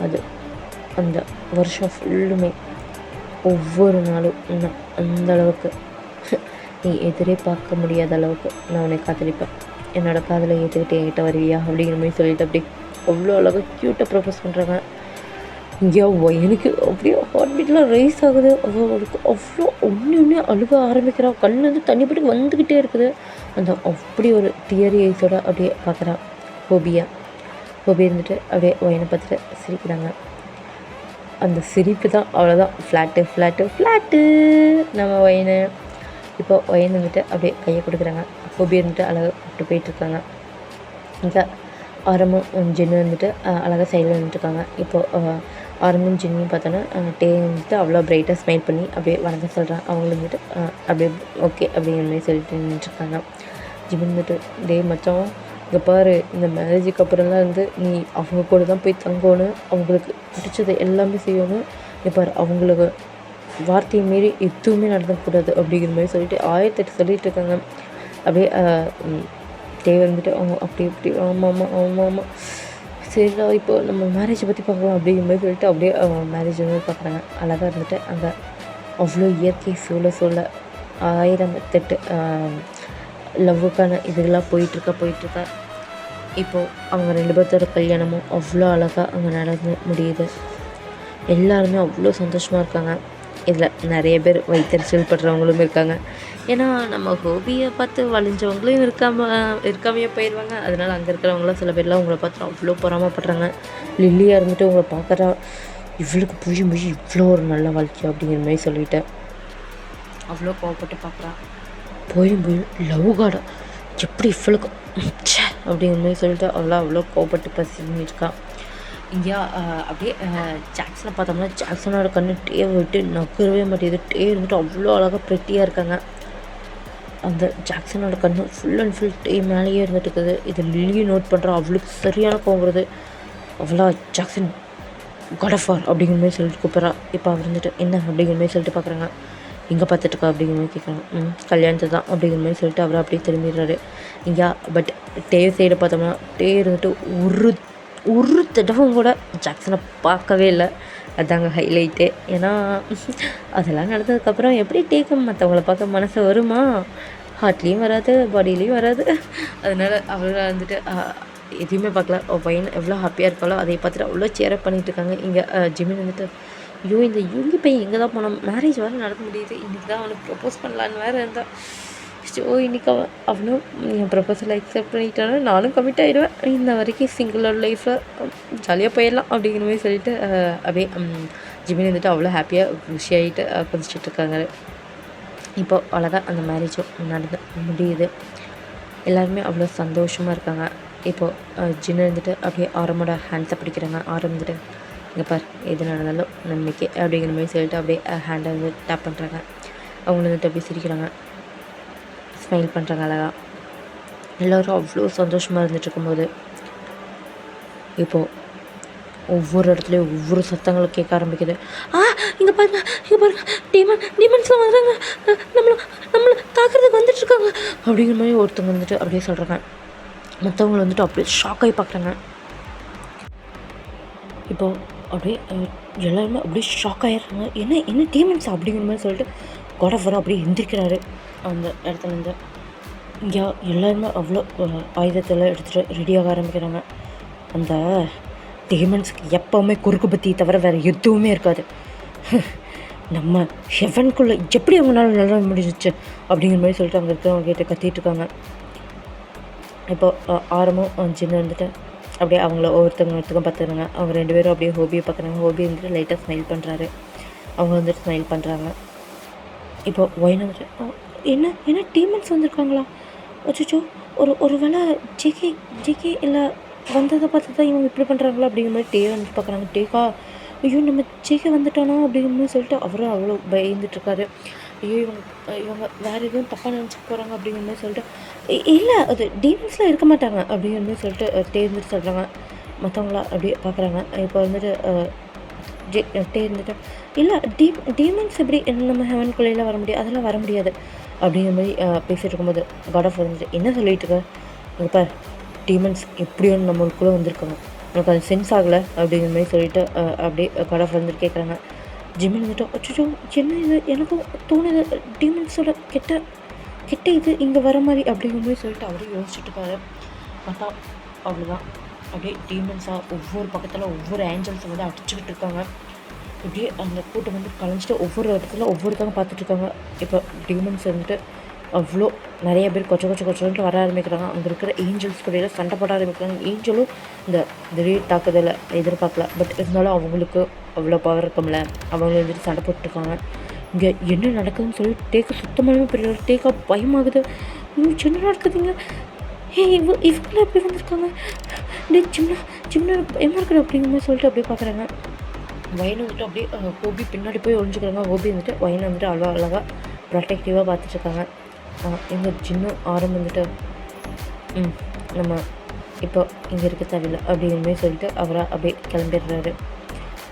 அது அந்த வருஷம் ஃபுல்லுமே ஒவ்வொரு நாளும் நான் அந்தளவுக்கு நீ எதிரே பார்க்க முடியாத அளவுக்கு நான் உன்னை காதலிப்பேன், என்னோடய காதலை ஏற்றுக்கிட்டு என்கிட்ட வருவியா அப்படிங்கிற மாதிரி சொல்லிட்டு அப்படி அவ்வளோ அழகாக க்யூட்டாக ப்ரப்போஸ் பண்ணுறாங்க. இங்கேயா எனக்கு அப்படியே ஹார்ட் பீட்லாம் ரைஸ் ஆகுது. அவளுக்கு அவ்வளோ ஒன்று அழுக ஆரம்பிக்கிறா, கண் வந்து தண்ணி போட்டு வந்துக்கிட்டே இருக்குது. அந்த அப்படி ஒரு டியரி ஐஸோட அப்படியே பார்க்குறான் ஹோபி இருந்துட்டு அப்படியே ஒயனை பார்த்துட்டு சிரிக்கிறாங்க. அந்த சிரிப்பு தான் அவ்வளோதான், ஃப்ளாட்டு நம்ம ஒயனு. இப்போ ஒயன் வந்துட்டு அப்படியே கையை கொடுக்குறாங்க. ஹோபி இருந்துட்டு அழகாக கூப்பிட்டு போயிட்டுருக்காங்க. இங்கே ஆரம்பம் ஜின்னு வந்துட்டு அழகாக சைடில் வந்துட்டுருக்காங்க. இப்போது ஆரம்பம் ஜின்னையும் பார்த்தோன்னா டே வந்துட்டு அவ்வளோ பிரைட்டாக ஸ்மைல் பண்ணி அப்படியே வணக்கம் சொல்கிறாங்க. அவங்களும் வந்துட்டு அப்படியே ஓகே அப்படிங்கிற மாதிரி சொல்லிட்டு நின்றுட்டுருக்காங்க. ஜிமின் வந்துட்டு டே மச்சான், இங்கே பாரு, இந்த மேரேஜுக்கு அப்புறம்லாம் வந்து நீ அவங்க கூட தான் போய் தங்கணும், அவங்களுக்கு பிடிச்சது எல்லாமே செய்யணும். இங்கே பாரு, அவங்களுக்கு வார்த்தையை மீறி எதுவுமே நடந்துக்கூடாது அப்படிங்கிற மாதிரி சொல்லிட்டு 1008 சொல்லிகிட்டு இருக்காங்க. அப்படியே தேவை வந்துட்டு அவங்க அப்படி இப்படி ஆமாம் சரிடா, இப்போ நம்ம மேரேஜை பற்றி பார்க்கலாம் அப்படிங்கிற மாதிரி சொல்லிட்டு அப்படியே மேரேஜ் வந்து பார்க்குறாங்க. அழகாக இருந்துட்டு அங்கே அவ்வளோ இயற்கை சூழ 1008 லவ்வுக்கான இதுகளாக போயிட்டுருக்கா. இப்போது அவங்க 2 பேர்த்தோட கல்யாணமும் அவ்வளோ அழகாக அங்கே நடந்து முடியுது. எல்லாருமே அவ்வளோ சந்தோஷமாக இருக்காங்க. இதில் நிறைய பேர் வைத்தறிச்சல் படுறவங்களும் இருக்காங்க. ஏன்னா நம்ம ஹோபியை பார்த்து வளைஞ்சவங்களும் இருக்காமையே போயிடுவாங்க. அதனால் அங்கே இருக்கிறவங்களாம் சில பேர்லாம் உங்களை பார்த்து அவ்வளோ பொறாமப்படுறாங்க. லில்லியாக இருந்துட்டு உங்களை பார்க்குறா, இவளுக்கு புரிய இவ்வளோ ஒரு நல்ல வாழ்க்கை அப்படிங்கிற மாதிரி சொல்லிவிட்டு அவ்வளோ கோவப்பட்டு பார்க்குறா. போய் லவ் கார்டை எப்படி இவளுக்கு அப்படிங்கிற மாதிரி சொல்லிட்டு அவ்வளோ கோவப்பட்டு பசிருக்கா. இங்கேயா அப்படியே ஜாக்சனை பார்த்தோம்னா ஜாக்சனோட கண்ணு டே விட்டு நகரவே மாட்டேங்குது. டே இருந்துட்டு அவ்வளோ அழகாக ப்ரெட்டியாக இருக்காங்க. அந்த ஜாக்சனோட கண்ணு ஃபுல் அண்ட் ஃபுல் டே மேலேயே இருந்துட்டு இருக்குது. இதை லில்லியும் நோட் பண்ணுறா. அவளுக்கு சரியான கோவம் வருது. அவ்வளோ ஜாக்சன் கடஃபார் அப்படிங்கிற மாதிரி சொல்லிட்டு கூப்பிட்றா. இப்போ அவர் வந்துட்டு என்ன அப்படிங்கிற மாதிரி சொல்லிட்டு பார்க்குறாங்க. எங்கே பார்த்துட்டுருக்கா அப்படிங்கிற மாதிரி கேட்குறாங்க. கல்யாணத்தை தான் அப்படிங்கிற மாதிரி சொல்லிட்டு அவர் அப்படியே திரும்பிடுறாரு. இங்கே பட் டே சைடை பார்த்தோம்னா டே இருந்துட்டு ஒரு தடவை கூட ஜாக்சனை பார்க்கவே இல்லை. அதாங்க ஹைலைட்டே. ஏன்னா அதெல்லாம் நடந்ததுக்கப்புறம் எப்படி டேக்கு மற்றவங்கள பார்க்க மனசு வருமா? ஹார்ட்லேயும் வராது, பாடியிலையும் வராது. அதனால் அவரை வந்துட்டு எதுவுமே பார்க்கல. பையன் எவ்வளோ ஹாப்பியாக இருக்காளோ அதை பார்த்துட்டு அவ்வளோ சேரப் பண்ணிகிட்டு இருக்காங்க. இங்கே ஜிமின் வந்துட்டு ஐயோ இந்த யூங்கி பையன் எங்கே தான் போனோம், மேரேஜ் வேறு நடக்க முடியுது, இன்றைக்கி தான் அவனுக்கு ப்ரப்போஸ் பண்ணலான்னு வேறு இருந்தால். ஸோ இன்றைக்கி அவனும் என் ப்ரப்போசலை அக்செப்ட் பண்ணிட்டானா நானும் கமிட் ஆகிடுவேன். இந்த வரைக்கும் சிங்கிளோட லைஃப்பில் ஜாலியாக போயிடலாம் அப்படிங்கிற மாதிரி சொல்லிட்டு அப்படியே ஜிமின் வந்துட்டு அவ்வளோ ஹாப்பியாக குஷியாகிட்டு குதிச்சிட்ருக்காங்க. இப்போது அழகாக அந்த மேரேஜும் நடந்து முடியுது. எல்லாருமே அவ்வளோ சந்தோஷமாக இருக்காங்க. இப்போது ஜின்னு இருந்துட்டு அப்படியே ஆரம்போட ஹேண்ட்ஸை பிடிக்கிறாங்க. ஆரம்பிச்சுட்டு இங்கே பார், எது நடந்தாலும் நன்மைக்கு அப்படிங்கிற மாதிரி சொல்லிட்டு அப்படியே ஹேண்டை வந்து டேப் பண்ணுறாங்க. அவங்க வந்துட்டு அப்படியே சிரிக்கிறாங்க, ஸ்மைல் பண்ணுறாங்க அழகாக. எல்லோரும் அவ்வளோ சந்தோஷமாக இருந்துட்டு இருக்கும்போது இப்போது ஒவ்வொரு இடத்துலையும் ஒவ்வொரு சத்தங்களும் கேட்க ஆரம்பிக்குது. இங்கே பாருங்க டீமன்ஸ்லாம் வர்றாங்க, நம்மளை தாக்குறதுக்கு வந்துட்டுருக்காங்க அப்படிங்கிற மாதிரி ஒருத்தவங்க வந்துட்டு அப்படியே சொல்கிறாங்க. மற்றவங்களை வந்துட்டு அப்படியே ஷாக்காகி பார்க்குறாங்க. இப்போது அப்படியே எல்லாருமே அப்படியே ஷாக் ஆகிடுறாங்க. என்ன டீமன்ஸ் அப்படிங்கிற மாதிரி சொல்லிட்டு காட் அப்படியே எந்திரிக்கிறாரு அந்த இடத்துலேருந்து. இங்கே எல்லாருமே அவ்வளோ ஆயுதத்தெல்லாம் எடுத்துகிட்டு ரெடியாக ஆரம்பிக்கிறாங்க. அந்த டீமன்ஸுக்கு எப்போவுமே குறுக்கு பற்றி தவிர வேறு எதுவுமே இருக்காது. நம்ம ஹெவனுக்குள்ளே எப்படி அவங்களால நல்லா முடிஞ்சிச்சு அப்படிங்கிற மாதிரி சொல்லிட்டு அங்கே இருக்கிறவங்க கிட்டே கத்திட்டு இருக்காங்க. இப்போது ஆரம்பம் ஜின்னு வந்துட்டு அப்படியே அவங்கள ஒருத்தவங்க பார்த்துறாங்க. அவங்க 2 பேரும் அப்படியே ஹோபியை பார்க்குறாங்க. ஹோபி வந்துட்டு லைட்டாக ஸ்மைல் பண்ணுறாரு. அவங்க வந்துட்டு ஸ்மைல் பண்ணுறாங்க. இப்போது ஒயின் வந்துட்டு என்ன டீமன்ஸ் வந்திருக்காங்களா? அச்சோ, ஒரு வேளை ஜேகே இல்லை வந்ததை பார்த்து தான் இவங்க இப்படி பண்ணுறாங்களா அப்படிங்கிற மாதிரி டே வந்து பார்க்குறாங்க. டேக்கா ஐயோ நம்ம ஜேகே வந்துட்டானோ அப்படிங்கிற மாதிரி சொல்லிட்டு அவரும் அவ்வளோ பயந்துட்டுருக்காரு. ஐயோ இவங்க வேறு எதுவும் தப்பாக நினச்சிக்க போகிறாங்க அப்படிங்கிற மாதிரி சொல்லிட்டு இல்லை அது டீமன்ஸ்லாம் இருக்க மாட்டாங்க அப்படிங்கிற மாதிரி சொல்லிட்டு டே இருந்துட்டு சொல்கிறாங்க. மற்றவங்களா அப்படியே பார்க்குறாங்க. இப்போ வந்துட்டு டே இருந்துட்டு இல்லை டீமன்ஸ் எப்படி நம்ம ஹெவன்குள்ளேலாம் வர முடியாது, அதெல்லாம் வர முடியாது அப்படிங்கிற மாதிரி பேசிகிட்டு இருக்கும்போது காட் ஆஃப் வந்துட்டு என்ன சொல்லிட்டு இருக்க இப்போ டீமன்ஸ் எப்படியோ நம்மளுக்குள்ளே வந்திருக்காங்க, எனக்கு அது சென்ஸ் ஆகலை அப்படிங்கிற மாதிரி சொல்லிட்டு அப்படியே காட் ஆஃப் வந்துட்டு கேட்குறாங்க. ஜிமின் வந்துட்டு அச்சோ என்ன இது எனக்கும் தோணுது டீமன்ஸோட கெட்ட இது இங்கே வர மாதிரி அப்படிங்கிற மாதிரி சொல்லிட்டு அவரே யோசிச்சுட்டு இருக்காரு. பார்த்தா அவ்வளோதான் அப்படியே டீமன்ஸாக ஒவ்வொரு பக்கத்தில் ஒவ்வொரு ஏஞ்சல்ஸை வந்து அடிச்சுக்கிட்டு இருக்காங்க. இப்படியே அந்த கூட்டம் வந்து கலைஞ்சிட்டு ஒவ்வொரு இடத்துல ஒவ்வொருத்தவங்க பார்த்துட்ருக்காங்க. இப்போ டீமன்ஸ் வந்துட்டு அவ்வளோ நிறைய பேர் கொச்சன்ட்டு வர ஆரம்பிக்கிறாங்க. அங்கே இருக்கிற ஏஞ்சல்ஸ் கூட சண்டை போட ஆரம்பிக்கிறாங்க. ஏஞ்சலும் இந்த திடீர் தாக்குதலை எதிர்பார்க்கல, பட் இருந்தாலும் அவங்களுக்கு அவ்வளோ பவர் இருக்கும்ல, அவங்க வந்துட்டு சண்டை போட்டுருக்காங்க. இங்கே என்ன நடக்குதுன்னு சொல்லி டேக்கா சுத்தமானவே புரியல. டேக்கா பயமாகுது. என்ன நடக்குதுங்க, இவங்களாம் எப்படி வந்திருக்காங்க, டே சின்ன பயமாக இருக்கிற அப்படிங்கிற மாதிரி சொல்லிட்டு அப்படியே பார்க்குறாங்க. வயனை வந்துட்டு அப்படியே ஹோபி பின்னாடி போய் ஒழிஞ்சுக்கிறாங்க. ஹோபி வந்துட்டு வயனை வந்துட்டு அழகாக ப்ரொடெக்டிவாக பார்த்துட்ருக்காங்க. எங்கள் சின்ன ஆரம் வந்துட்டு நம்ம இப்போ இங்கே இருக்க தேவையில்லை அப்படிங்கிற மாதிரி சொல்லிட்டு அவராக அப்படியே கிளம்பிடுறாரு.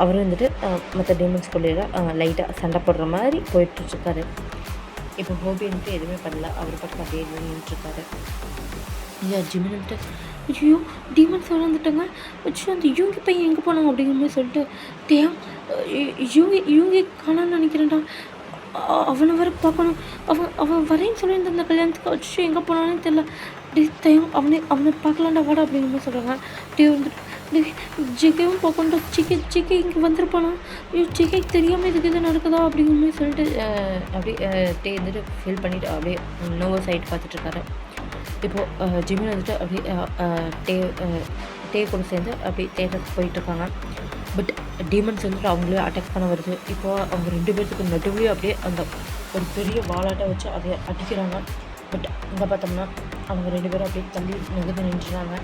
அவரும் வந்துட்டு மற்ற டீமன்ஸ்குள்ளே லைட்டாக சண்டை போடுற மாதிரி போயிட்டுருக்காரு. இப்போ ஹோபி வந்துட்டு எதுவுமே பண்ணல, அவர் பக்கம் அப்படியே நின்றுட்டுருக்காரு. ஐயா ஜிமின் வந்துட்டு ஐயோ டீமன்ஸ் வந்துட்டாங்க, வச்சு அந்த யூங்கி பையன் எங்கே போனாங்க அப்படிங்கிற மாதிரி சொல்லிட்டு தேம் யூங்கி காணான்னு நினைக்கிறேன்டா, அவனை வர பார்க்கணும், அவன் வரேன்னு சொல்லியிருந்த அந்த கல்யாணத்துக்கு வச்சு எங்கே போனானே தெரில, டே தேம் அவனை பார்க்கலாண்டா வாடா அப்படிங்கிற மாதிரி சொல்கிறாங்க. டே வந்துட்டு டே ஜிகேவும் பார்க்கணுண்டா, ஜிகே இங்கே வந்துருப்பானா, ஐயோ ஜிகேக்கு தெரியாமல் இதுக்கு எது நடக்குதா அப்படிங்கிற மாதிரி சொல்லிட்டு அப்படியே டே வந்துட்டு ஃபீல் பண்ணிவிட்டு அப்படியே நர்வஸ் சைட் பார்த்துட்ருக்காரு. இப்போது ஜிமின் வந்துட்டு அப்படியே டே கூட சேர்ந்து அப்படியே தேட்டருக்கு போயிட்டுருக்காங்க. பட் டீமன்ஸ் வந்துட்டு அவங்களே அட்டாக் பண்ண வருது. இப்போது அவங்க 2 பேர்த்துக்கு நடுவுலேயே அப்படியே அந்த ஒரு பெரிய வாலாட்டை வச்சு அதை அடிக்கிறாங்க. பட் இங்கே பார்த்தோம்னா அவங்க 2 பேரும் அப்படியே தள்ளி நகர்ந்து நின்றுறாங்க.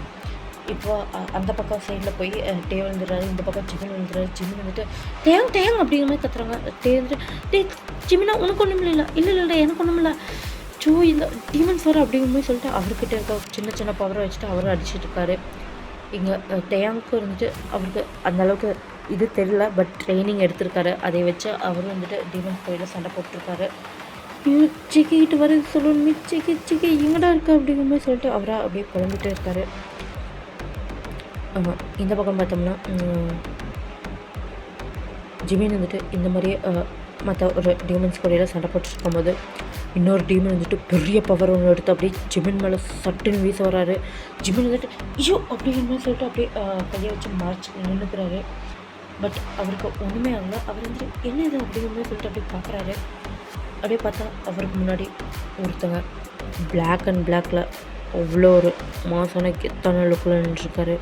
இப்போது அந்த பக்கம் சைடில் போய் டே வந்துடுறாரு, இந்த பக்கம் ஜிமின் வந்துடுறாரு. ஜிமின் வந்துட்டு தேங் அப்படிங்கிற மாதிரி கத்துறாங்க. டே வந்துட்டு டே ஜிமினா உனக்கு ஒன்றும் இல்லை இல்லை எனக்கு ஒன்றும் இல்லை, ஸோ இந்த டீமன்ஸ் வர அப்படிங்கிற மாதிரி சொல்லிட்டு அவர்கிட்ட இருக்க சின்ன பவரை வச்சுட்டு அவரும் அடிச்சுட்டு இருக்காரு. இங்கே டேங்க்கு வந்துட்டு அவருக்கு அந்தளவுக்கு இது தெரியல, பட் ட்ரைனிங் எடுத்திருக்காரு. அதை வச்சு அவரும் வந்துட்டு டீமன்ஸ் கோயிலில் சண்டை போட்டுருக்காரு. சிக்கிட்டு வர சொல்லணும், சிக்கி எங்கடா இருக்கா அப்படிங்கிற மாதிரி சொல்லிட்டு அவராக அப்படியே குழம்பிட்டே இருக்காரு. ஆமாம், இந்த பக்கம் பார்த்தோம்னா ஜிமின் வந்துட்டு இந்த மாதிரியே மற்ற ஒரு டீமன்ஸ் கோயிலில் சண்டை போட்டுருக்கும் போது இன்னொரு டீமன் வந்துட்டு பெரிய பவர் ஒன்று எடுத்து அப்படியே ஜிமின் மேலே சட்டுன்னு வீச வராரு. ஜிமின் வந்துட்டு ஐயோ அப்படிங்கிற மாதிரி சொல்லிட்டு அப்படியே கையை வச்சு மறைச்சி நின்றுக்கிறாரு. பட் அவருக்கு ஒன்றுமே ஆகல. அவர் வந்துட்டு என்ன இது அப்படிங்கிற மாதிரி சொல்லிட்டு அப்படியே பார்க்குறாரு. அப்படியே பார்த்தா அவருக்கு முன்னாடி ஒருத்தங்க பிளாக் அண்ட் பிளாக்கில் அவ்வளோ ஒரு மாசான கெத்தான லுக்கில் நின்றுருக்காரு.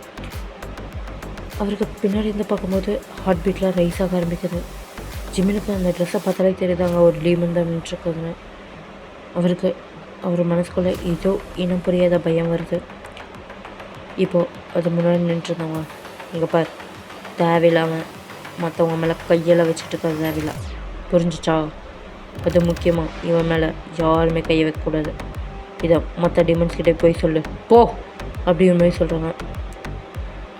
அவருக்கு பின்னாடி இருந்து பார்க்கும்போது ஹார்ட் பீட்லாம் ரைஸ் ஆக ஆரம்பிக்குது. ஜிமினுக்கு அந்த ட்ரெஸ்ஸை பார்த்தாலே தெரியுதாங்க ஒரு டீமன் தான் நின்றுருக்குதுன்னு. அவருக்கு அவர் மனசுக்குள்ளே ஏதோ இனம் புரியாத பயம் வருது. இப்போது அது முன்னாடி நின்றுருந்தவங்க இங்கே பார், தேவையில்லாமல் மற்றவங்க மேலே கையெல்லாம் வச்சுட்டு இருக்காது தேவையில்லை, புரிஞ்சிச்சா? அது முக்கியமாக இவன் மேலே யாருமே கையை வைக்கக்கூடாது. இதை மற்ற டீமன்ஸ்கிட்டே போய் சொல்லு போ அப்படிங்கிற மாதிரி சொல்கிறாங்க.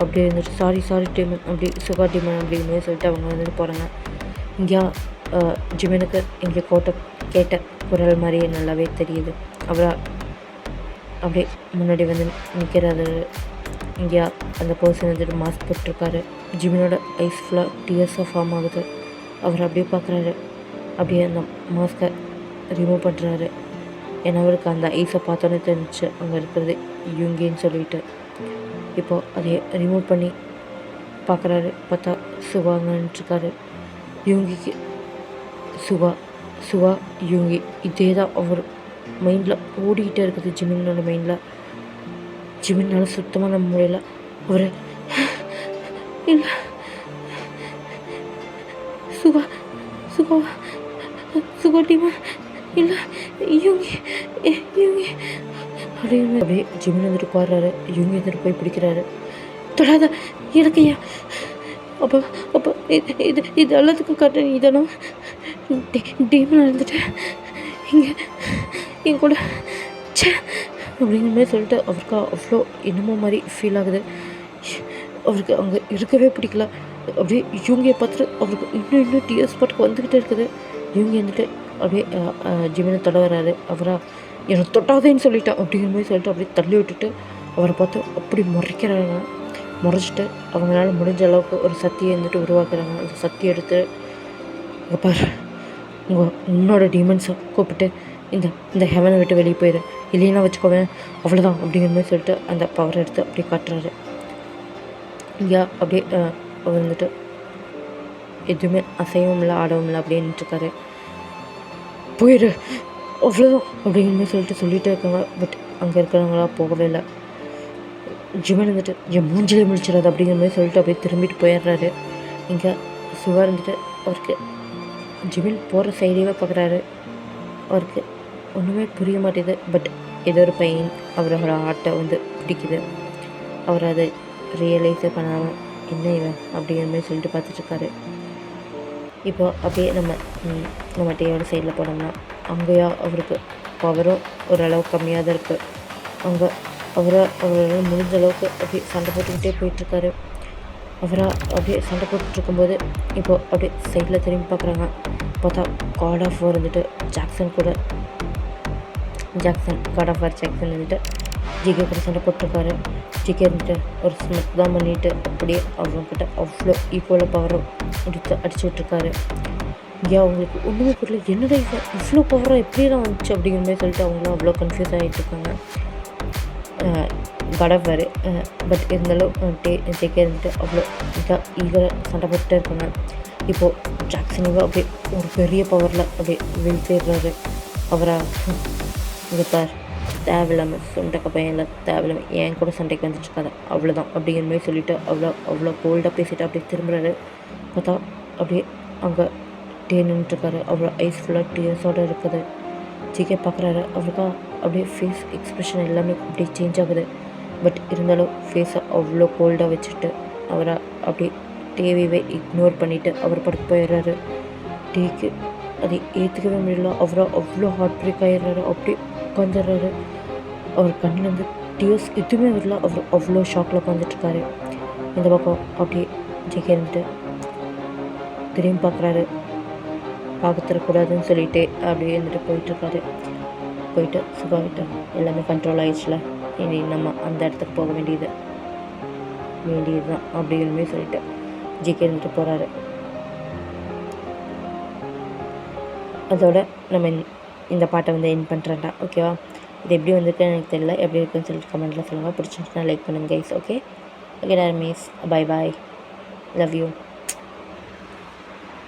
அப்படி இருந்துட்டு சாரி டீமன் அப்படி சுகா டீமன் அப்படிங்கிற மாதிரி சொல்லிட்டு அவங்க வந்துட்டு போகிறாங்க. இங்கே ஜிமினுக்கு இங்கே கேட்ட குரல் மாதிரியே நல்லாவே தெரியுது. அவராக அப்படியே முன்னாடி வந்து நிற்கிறாரு. இங்கே அந்த பர்சன் வந்துட்டு மாஸ்க் போட்டிருக்காரு. ஜிமினோட ஐஸ் ஃபுல்லாக டியர்ஸாக ஃபார்ம் ஆகுது. அவர் அப்படியே பார்க்குறாரு. அப்படியே அந்த மாஸ்கை ரிமூவ் பண்ணுறாரு. ஏன்னா அவருக்கு அந்த ஐஸை பார்த்தோன்னே தெரிஞ்சிச்சு அங்கே இருக்கிறது யூங்கின்னு சொல்லிட்டு. இப்போது அதை ரிமூவ் பண்ணி பார்க்குறாரு. பார்த்தா சுகாங்கன்ட்டுருக்காரு. யூங்கிக்கு சுகா யூங்கி இதே தான் அவர் மைண்டில் ஓடிக்கிட்டே இருக்குது. ஜிமினோட மைண்டில் ஜிமினால் சுத்தமாக நம்ப முடியல. அவர் இல்லை சுகா டீமா இல்லை யூங்கி அப்படின்னு அப்படியே ஜிமின் வந்துட்டு பாடுறாரு. யூங்கி வந்துட்டு போய் பிடிக்கிறாரு. தொடாத எனக்கு ஏன் அப்போ அப்போ இது எல்லாத்துக்கும் காரணம் நீ தானோ டீமனாக இருந்துட்டு இங்கே என் கூட சே அப்படிங்கிற மாதிரி சொல்லிட்டு அவருக்கு அவ்வளோ என்னமோ மாதிரி ஃபீல் ஆகுது. அவருக்கு அங்கே இருக்கவே பிடிக்கல. அப்படியே இவங்க பார்த்துட்டு அவருக்கு இன்னும் டிஎஸ் பாட்டுக்கு வந்துக்கிட்டே இருக்குது. இவங்க வந்துட்டு அப்படியே ஜிமினை தொட வராரு. அவரா என்னை தொட்டாதேன்னு சொல்லிட்டேன் அப்படிங்கிற மாதிரி சொல்லிட்டு அப்படியே தள்ளி விட்டுட்டு அவரை பார்த்து அப்படி முறைக்கிறாங்க. முறைச்சிட்டு அவங்களால முடிஞ்ச அளவுக்கு ஒரு சக்தியை வந்துட்டு உருவாக்குறாங்க. அந்த சக்தியை எடுத்து இங்கே பாரு உன்னோட டீமன்ஸை கூப்பிட்டு இந்த ஹெவனை விட்டு வெளியே போயிடு, இல்லைன்னா வச்சுக்கோவேன் அவ்வளோதான் அப்படிங்கிற மாதிரி சொல்லிட்டு அந்த பவரை எடுத்து அப்படியே காட்டுறாரு. இங்கே அப்படியே அவர் வந்துட்டு எதுவுமே அசையவும் இல்லை ஆடவும் இல்லை அப்படியே நின்றுருக்காரு. போயிடு அவ்வளோதான் அப்படிங்கிற மாதிரி சொல்லிகிட்டே இருக்காங்க. பட் அங்கே இருக்கிறவங்களா போகவே இல்லை. ஜிமன் வந்துட்டு என் மூஞ்சிலே முடிச்சிடாது அப்படிங்கிற மாதிரி சொல்லிட்டு அப்படியே திரும்பிட்டு போயிடுறாரு. இங்கே சிவா இருந்துட்டு அவருக்கு ஜிமின் போகிற சைடையே பார்க்குறாரு. அவருக்கு ஒன்றுமே புரிய மாட்டேது. பட் ஏதோ ஒரு பையன் அவரோட ஆர்ட்டை வந்து பிடிக்குது. அவர் அதை ரியலைஸே பண்ணாமல் என்ன இவன் அப்படிங்கிற மாதிரி சொல்லிட்டு பார்த்துட்ருக்காரு. இப்போ அப்படியே நம்ம டேயோட சைடில் போனோம்னா அங்கேயா அவருக்கு பவரும் ஓரளவு கம்மியாக தான் இருக்குது. அங்கே அவரால் முடிஞ்ச அளவுக்கு அப்படியே சண்டை போட்டுக்கிட்டே போயிட்டுருக்காரு. அப்படியே சண்டை போட்டுட்ருக்கும்போது இப்போது அப்படியே சைடில் திரும்பி பார்க்குறாங்க. பார்த்தா காட் ஆஃப் வார் வந்துட்டு Jackson God of War Jackson வந்துட்டு ஜிகே கூட சண்டை போட்டிருக்காரு. ஜிகே இருந்துட்டு ஒரு ஸ்மெக் தான் பண்ணிவிட்டு அப்படியே அவங்கக்கிட்ட அவ்வளோ ஈக்குவலாக பவரும் எடுத்து அடிச்சு விட்ருக்காரு. இங்கே அவங்களுக்கு ஒன்றுமே புரியல, என்னடா இவ்வளோ பவராக எப்படியெல்லாம் வந்துச்சு அப்படிங்கிற மாதிரி சொல்லிட்டு அவங்களும் அவ்வளோ கன்ஃபியூஸ் ஆகிட்டுருக்காங்க. காட் ஆஃப் வார் பட் இருந்தாலும் ஜிகே இருந்துட்டு அவ்வளோ இதாக ஈகராக சண்டை போட்டுட்டே இருக்காங்க. இப்போது ஜாக்சனிவாக அப்படியே ஒரு பெரிய பவரில் அப்படியே வீழ்த்திடுறாரு. இங்கே பார் தேவையில்லாமல் சுண்டக்க பையனில் தேவையில்லாமல் என் கூட சண்டைக்கு வந்துட்டுருக்காது அவ்வளோதான் அப்படிங்கிற மாதிரி சொல்லிவிட்டு அவ்வளோ கோல்டாக பேசிவிட்டு அப்படியே திரும்புறாரு. பார்த்தா அப்படியே அங்கே நின்றுட்டுருக்காரு. அவ்வளோ ஐஸ் ஃபுல்லாக டீயர்ஸோடு இருக்குது. ஜிகே பார்க்குறாரு. அவருக்கா அப்படியே ஃபேஸ் எக்ஸ்ப்ரெஷன் எல்லாமே அப்படியே சேஞ்ச் ஆகுது. பட் இருந்தாலும் ஃபேஸை அவ்வளோ கோல்டாக வச்சுட்டு அவரை அப்படியே டிவியை இக்னோர் பண்ணிவிட்டு அவர் படுத்து போயிடுறாரு. டீக்கு அதை ஏற்றுக்கவே முடியல. அவ்வளோ ஹார்ட் பிரேக் ஆகிடுறாரு. அப்படியே உட்காந்துடுறாரு. அவர் கண்ணிலேருந்து டியர்ஸ் எதுவுமே வரல. அவர் அவ்வளோ ஷாக்கில் உட்காந்துட்ருக்காரு. இந்த பக்கம் அப்படியே ஜிகே இருந்துட்டு திரும்பி பார்க்குறாரு. பார்க்க தரக்கூடாதுன்னு சொல்லிட்டு அப்படியே இருந்துட்டு போயிட்டுருக்காரு. போயிட்டு சுகாவிட்டு எல்லாமே கண்ட்ரோல் ஆகிடுச்சுல, இனி நம்ம அந்த இடத்துக்கு போக வேண்டியது தான் அப்படிங்கிறமே சொல்லிட்டு ஜிகே இருந்துட்டு போகிறாரு. அதோட நம்ம இந்த பாட்டை வந்து என் பண்ணுறேன்டா. ஓகேவா? இது எப்படி வந்துருக்குன்னு எனக்கு தெரியல. எப்படி இருக்குன்னு சொல்லிட்டு கமெண்ட்டில் சொல்லுங்கள். பிடிச்சிருந்துச்சுன்னா லைக் பண்ணுங்கள் கைஸ். ஓகே டார்மீஸ், பை பாய், லவ் யூ.